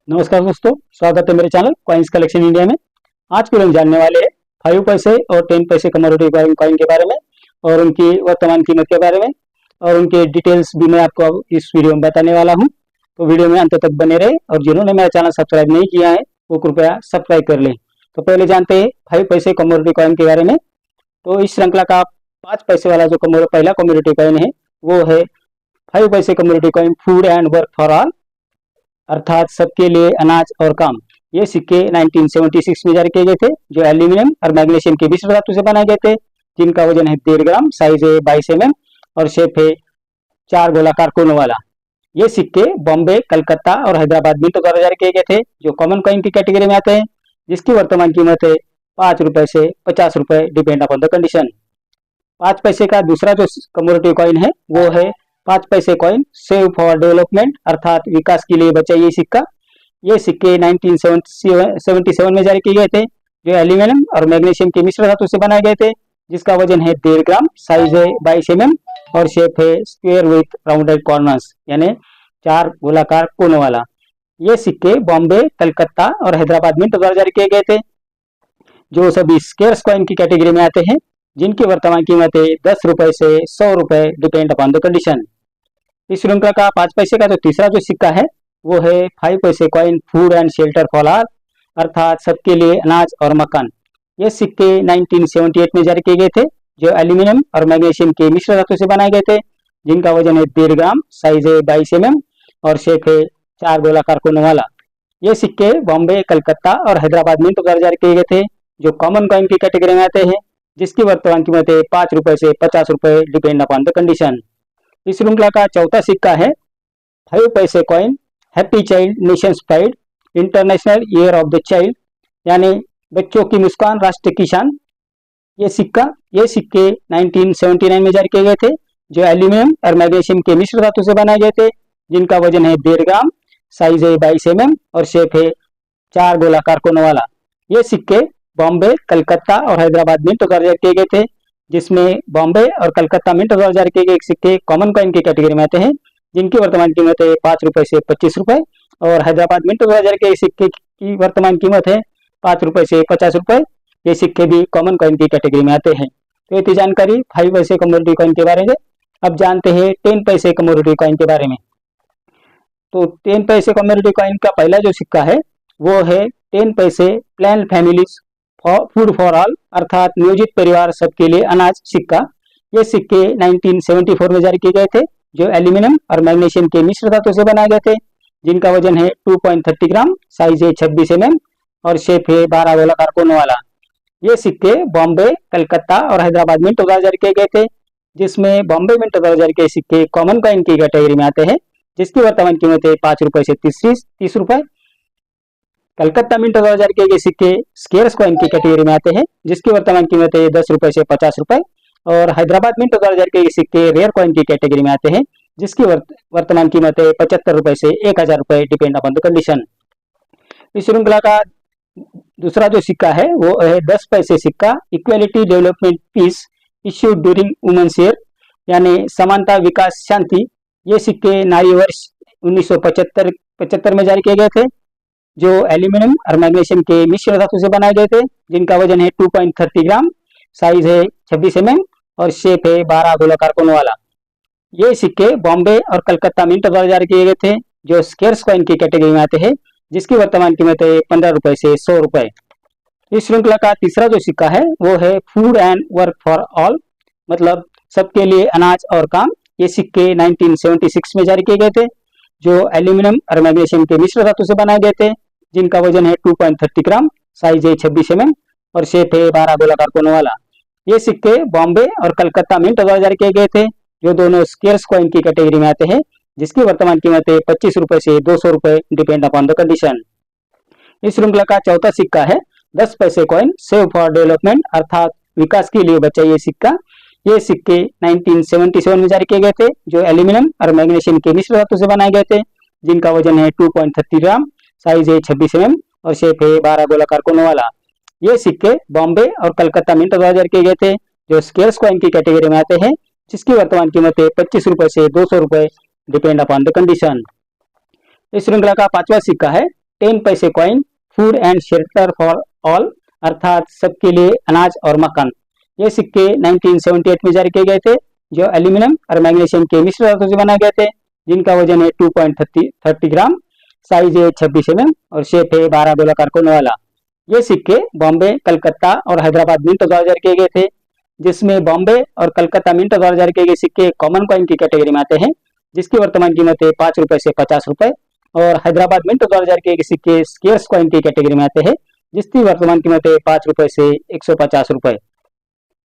नमस्कार दोस्तों, स्वागत है मेरे चैनल कॉइन्स कलेक्शन इंडिया में। आज के हम जानने वाले हैं 5 पैसे और 10 पैसे कमोडिटी कॉइन के बारे में और उनकी वर्तमान कीमत के बारे में और उनके डिटेल्स भी मैं आपको इस वीडियो में बताने वाला हूं। तो वीडियो में अंत तक बने रहे और जिन्होंने मेरा चैनल सब्सक्राइब नहीं किया है वो कृपया सब्सक्राइब कर लें। तो पहले जानते हैं 5 पैसे कमोडिटी कॉइन के बारे में। तो इस श्रृंखला का 5 पैसे वाला जो पहला कमोडिटी कॉइन है वो है 5 पैसे commodity coin food and work for all, अर्थात सबके लिए अनाज और काम। ये सिक्के 1976 में जारी किए गए थे, जो एल्यूमिनियम और मैग्नीशियम के मिश्र धातु से बनाए गए थे, जिनका वजन है 1.5 ग्राम, साइज है 22 mm और शेप है 4 गोलाकार कोनों वाला। ये सिक्के बॉम्बे, कलकत्ता और हैदराबाद मिंट द्वारा जारी किए गए थे, जो कॉमन कॉइन की कैटेगरी में आते हैं, जिसकी वर्तमान कीमत है 5 रुपए से 50 रुपए, डिपेंड अपॉन द कंडीशन। 5 पैसे का दूसरा जो कमोडिटी कॉइन है वो है 5 पैसे कॉइन सेव फॉर डेवलपमेंट, अर्थात विकास के लिए बचाइए सिक्का। ये सिक्के 1977 में जारी किए गए थे, जो एल्यूमिनियम और मैग्नीशियम के मिश्र धातु से बनाए गए थे, जिसका वजन है 1.5 ग्राम, साइज है 22 mm और शेप है स्क्वायर विथ राउंडेड कॉर्नर्स, यानी 4 गोलाकार कोनों वाला। ये सिक्के बॉम्बे, कलकत्ता और हैदराबाद मिंट द्वारा जारी किए गए थे, जो सभी स्केर्स कॉइन की कैटेगरी में आते हैं, जिनकी वर्तमान कीमत है 10 रुपए से 100 रुपए, डिपेंड अपॉन द कंडीशन। इस श्रृंखला का 5 पैसे का जो तीसरा जो सिक्का है वो है 5 पैसे coin food and shelter for all, अर्थात सबके लिए अनाज और मकान। ये सिक्के 1978 में जारी किए गए थे, जो एल्यूमिनियम और मैग्नीशियम के मिश्र धातु से बनाए गए थे, जिनका वजन है 1.5 ग्राम, साइज है 22 mm और शेप है 4 गोलाकार कोनों वाला। ये सिक्के बॉम्बे, कलकत्ता और हैदराबाद मिंट द्वारा जारी किए गए थे, जो कॉमन कॉइन की कैटेगरी में आते हैं, जिसकी वर्तमान कीमत है 5 रुपए से 50 रुपए, डिपेंड अपॉन द कंडीशन। इस श्रृंखला का चौथा सिक्का है 5 पैसे coin happy child Nations pride, international year of the child, यानी बच्चों की मुस्कान, राष्ट्र की शान। ये सिक्के 1979 में जारी किए गए थे, जो एल्यूमिनियम और मैग्नीशियम के मिश्र धातु से बनाए गए थे, जिनका वजन है 1.5 ग्राम, साइज है 22 mm और शेप है 4 गोलाकार कोनों वाला। ये सिक्के बॉम्बे, कलकत्ता और हैदराबाद मिंट द्वारा जारी किए गए थे, जिसमें बॉम्बे और कलकत्ता मिंट द्वारा जारी किए गए सिक्के कॉमन कॉइन की कैटेगरी में आते हैं, जिनकी वर्तमान कीमत है 5 रुपए से 25 रुपए, और हैदराबाद मिंट द्वारा जारी किए सिक्के की वर्तमान कीमत है 5 रुपए से 50 रुपए। ये सिक्के भी कॉमन कॉइन की कैटेगरी में आते हैं। तो ये थी जानकारी 5 पैसे कमोडिटी कॉइन के बारे में। अब जानते हैं 10 पैसे कमोडिटी कॉइन के बारे में। तो 10 पैसे कमोडिटी कॉइन का पहला जो सिक्का है वो है 10 पैसे plan families food for all, अर्थात नियोजित परिवार सबके लिए अनाज सिक्का। ये सिक्के 1974 में जारी किए गए थे, जो एल्यूमिनियम और मैग्नीशियम के मिश्र धातु से बनाए गए थे, जिनका वजन है 2.30 ग्राम, साइज है 26 mm और शेप है 12 गोलाकार कोनों वाला। ये सिक्के बॉम्बे, कलकत्ता और हैदराबाद मिंट द्वारा जारी किए गए थे, जिसमें बॉम्बे मिंट द्वारा जारी किए सिक्के कॉमन कॉइन की कैटेगरी में आते हैं, जिसकी वर्तमान कीमत है 5 रुपए से 30 रुपए। कलकत्ता मिंट द्वारा जारी किए गए सिक्के स्केर्स कॉइन की कैटेगरी में आते हैं, जिसकी वर्तमान कीमत है 10 रुपए से 50 रुपए, और हैदराबाद मिंट द्वारा जारी किए गए सिक्के रेयर कॉइन की कैटेगरी में आते हैं, जिसकी वर्तमान कीमत है 75 रुपए से 1000 रुपए, डिपेंड अपॉन द कंडीशन। इस श्रृंखला का दूसरा जो सिक्का है वो है 10 पैसे सिक्का equality development piece issued during women's year, यानी समानता, विकास, शांति। ये सिक्के नारी वर्ष 1975 में जारी किए गए थे, जो एल्यूमिनियम और मैग्नीशियम के मिश्र धातु से बनाए गए थे, जिनका वजन है 2.30 ग्राम, साइज है 26 mm और शेप है 12 गोलाकार कोनों वाला। ये सिक्के बॉम्बे और कलकत्ता मिंट द्वारा जारी किए गए थे, जो स्केर्स कॉइन की कैटेगरी में आते हैं, जिसकी वर्तमान कीमत है 15 रुपए से 100 रुपए। इस श्रृंखला का तीसरा जो सिक्का है वो है food and work for all, मतलब सबके लिए अनाज और काम। ये सिक्के 1976 में जारी किए गए थे, जो एल्यूमिनियम और मैग्नीशियम के मिश्र धातु से बनाए गए थे, जिनका वजन है 2.30 ग्राम, साइज है 26 mm और शेप है 12 गोलाकार कोनों वाला। ये सिक्के बॉम्बे और कलकत्ता मिंट द्वारा जारी किए गए थे, जो दोनों स्केर्स कॉइन की कैटेगरी में आते हैं, जिसकी वर्तमान कीमत है 25 रुपए से 200 रुपए, डिपेंड अपॉन द कंडीशन। इस श्रृंखला का चौथा सिक्का है 10 पैसे कॉइन सेव फॉर डेवलपमेंट, अर्थात विकास के लिए बचाइए सिक्का। ये सिक्के 1977 में जारी किए गए थे, जो एल्यूमिनियम और मैग्नीशियम के मिश्र धातु से बनाए गए थे, जिनका वजन है 2.30 ग्राम, साइज है 26 mm और शेप है 12 गोलाकार कोनों वाला। ये सिक्के बॉम्बे और कलकत्ता मिंट द्वारा जारी किए गए थे, जो स्केर्स कॉइन की कैटेगरी में आते हैं, जिसकी वर्तमान कीमत है 25 रुपए से 200 रुपए, डिपेंड अपॉन द कंडीशन। इस श्रृंखला का पांचवा सिक्का है 10 पैसे coin food and shelter for all, अर्थात सबके लिए अनाज और मकान। ये सिक्के 1978 में जारी किए गए थे, जो एल्यूमिनियम और मैग्नीशियम के मिश्र धातु से बनाए गए थे, जिनका वजन है 2.30 ग्राम, साइज है 26 mm और शेप है 12 गोलाकार कोने वाला। ये सिक्के बॉम्बे, कलकत्ता और हैदराबाद मिंट द्वारा जारी किए गए थे, जिसमें बॉम्बे और कलकत्ता मिंट द्वारा जारी किए गए सिक्के कॉमन कॉइन की कैटेगरी में आते हैं, जिसकी वर्तमान कीमत है 5 रुपए से 50 रुपए, और हैदराबाद मिंट द्वारा जारी किए गए सिक्के स्केर्स कॉइन की कैटेगरी में आते हैं, जिसकी वर्तमान कीमत है 5 रुपए से 150 रुपए।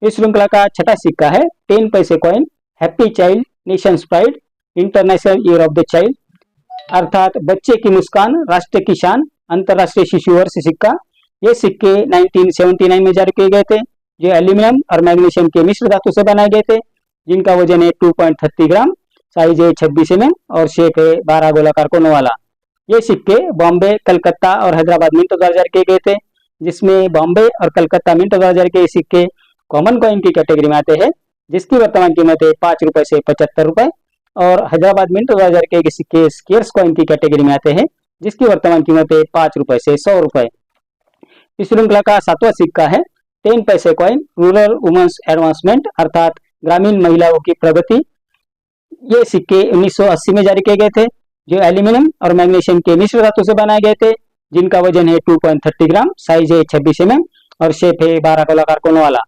इस श्रृंखला का छठा सिक्का है 10 पैसे coin happy child Nations pride international year of the child, अर्थात बच्चे की मुस्कान राष्ट्र की शान अंतरराष्ट्रीय शिशु वर्ष सिक्का। ये सिक्के 1979 में जारी किए गए थे, जो एल्यूमिनियम और मैग्नीशियम के मिश्र धातु से बनाए गए थे, जिनका वजन है 2.30 ग्राम, साइज है 26 mm और शेप है 12 गोलाकार कोनों वाला। ये सिक्के बॉम्बे, कलकत्ता और हैदराबाद मिंट द्वारा जारी किए गए थे, जिसमें बॉम्बे और कलकत्ता मिंट द्वारा जारी किए सिक्के कॉमन कॉइन की कैटेगरी में आते हैं, जिसकी वर्तमान कीमत है 5 रुपए से 75 रुपए, और हैदराबाद मिंट द्वारा जारी किए गए सिक्के स्केर्स कॉइन की कैटेगरी में आते हैं, जिसकी वर्तमान कीमत है 5 रुपए से 100 रुपए। इस श्रृंखला का सातवां सिक्का है 10 पैसे कॉइन रूरल वुमेन्स एडवांसमेंट, अर्थात ग्रामीण महिलाओं की प्रगति। ये सिक्के 1980 में जारी किए गए थे, जो एल्यूमिनियम और मैग्नीशियम के मिश्र धातु से बनाए गए थे, जिनका वजन है 2.30 ग्राम, साइज है 26 mm और शेप है 12 गोलाकार कोनों वाला।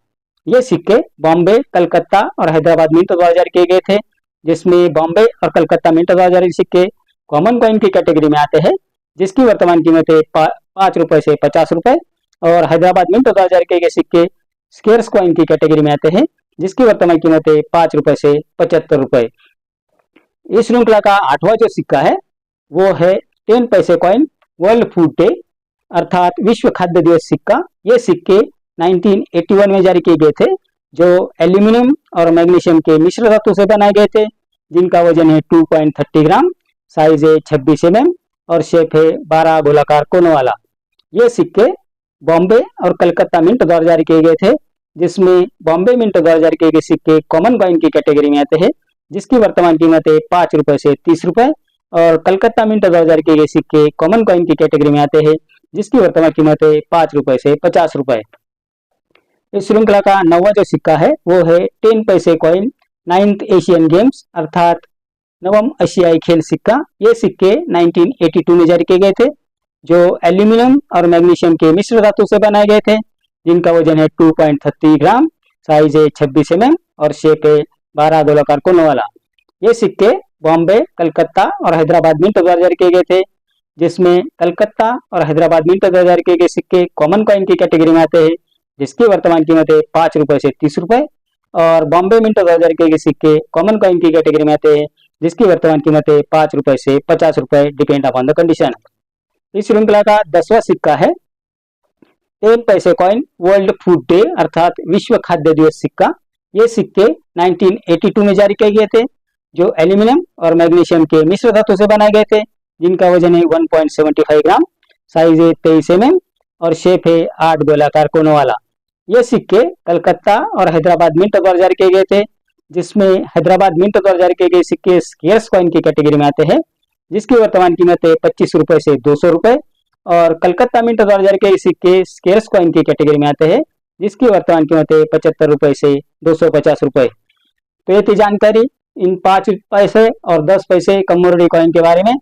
ये सिक्के बॉम्बे, कलकत्ता और हैदराबाद मिंट द्वारा जारी किए गए थे, जिसमें बॉम्बे और कलकत्ता मिंट द्वारा जारी सिक्के कॉमन कॉइन की कैटेगरी में आते हैं, जिसकी वर्तमान कीमत है 5 रुपए से 50 रुपए, और हैदराबाद मिंट द्वारा जारी किए गए सिक्के स्केर्स कॉइन की कैटेगरी में आते हैं, जिसकी वर्तमान कीमत है 5 रुपए से 75 रुपए। इस श्रृंखला का आठवां जो सिक्का है वो है 10 पैसे कॉइन वर्ल्ड फूड डे, अर्थात विश्व खाद्य दिवस सिक्का। ये सिक्के 1981 में जारी किए गए थे, जो एल्यूमिनियम और मैग्नीशियम के मिश्र धातु से बनाए गए थे, जिनका वजन है 2.30 ग्राम, साइज है 26 mm और शेप है 12 गोलाकार कोनों वाला। ये सिक्के बॉम्बे और कलकत्ता मिंट द्वारा जारी किए गए थे, जिसमें बॉम्बे मिंट द्वारा जारी किए गए सिक्के कॉमन कॉइन की कैटेगरी में आते हैं, जिसकी वर्तमान कीमत है 5 रुपए से 30 रुपए, और कलकत्ता मिंट द्वारा जारी किए गए सिक्के कॉमन कॉइन की कैटेगरी में आते हैं, जिसकी वर्तमान कीमत है 5 रुपए से 50 रुपए। इस श्रृंखला का नौवां जो सिक्का है वो है 10 पैसे कॉइन 9th एशियन गेम्स, अर्थात नवम एशियाई खेल सिक्का। ये सिक्के 1982 में जारी किए गए थे, जो एल्यूमिनियम और मैग्नीशियम के मिश्र धातु से बनाए गए थे, जिनका वजन है 2.30 ग्राम, साइज है 26 mm और शेप है 12 गोलाकार कोनों वाला। ये सिक्के बॉम्बे, कलकत्ता और हैदराबाद मिंट द्वारा जारी किए गए थे, जिसमें कलकत्ता और हैदराबाद मिंट द्वारा जारी किए गए सिक्के कॉमन कॉइन की कैटेगरी में आते हैं, जिसकी वर्तमान कीमत है 5 रुपए से 30 रुपए, और बॉम्बे मिंट द्वारा जारी किए गए सिक्के कॉमन कॉइन की कैटेगरी में आते हैं, जिसकी वर्तमान कीमत है 5 रुपए से 50 रुपए, डिपेंड अपॉन द कंडीशन। इस श्रृंखला का 10वां सिक्का है 10 पैसे कॉइन वर्ल्ड फूड डे, अर्थात विश्व खाद्य दिवस सिक्का। ये सिक्के 1982 में जारी किए गए थे, जो एल्यूमिनियम और मैग्नीशियम के मिश्र धातु से बनाए गए थे, जिनका वजन है 1.75 ग्राम, साइज है 23 mm और शेप है 8 गोलाकार कोनों वाला। ये सिक्के कलकत्ता और हैदराबाद मिंट द्वारा जारी किए गए थे, जिसमें हैदराबाद मिंट द्वारा जारी किए गए सिक्के स्केर्स कॉइन की कैटेगरी में आते हैं, जिसकी वर्तमान कीमत है 25 रुपए से 200 रुपए, और कलकत्ता मिंट द्वारा जारी किए गए सिक्के स्केर्स कॉइन की कैटेगरी में आते हैं, जिसकी वर्तमान कीमत है 75 रुपए से 250 रुपए। तो ये थी जानकारी इन 5 पैसे और 10 पैसे कमोडिटी कॉइन के बारे में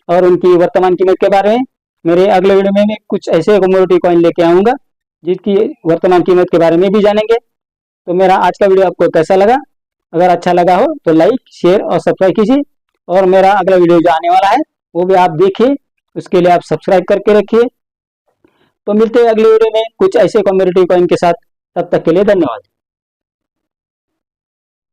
और उनकी वर्तमान कीमत के बारे में। मेरे अगले वीडियो में मैं कुछ ऐसे कमोडिटी कॉइन लेके आऊंगा जिसकी वर्तमान कीमत के बारे में भी जानेंगे। तो मेरा आज का वीडियो आपको कैसा लगा? अगर अच्छा लगा हो तो लाइक, शेयर और सब्सक्राइब कीजिए, और मेरा अगला वीडियो जो आने वाला है वो भी आप देखिए, उसके लिए आप सब्सक्राइब करके रखिए। तो मिलते हैं अगले वीडियो में कुछ ऐसे कमोडिटी कॉइन के साथ, तब तक के लिए धन्यवाद।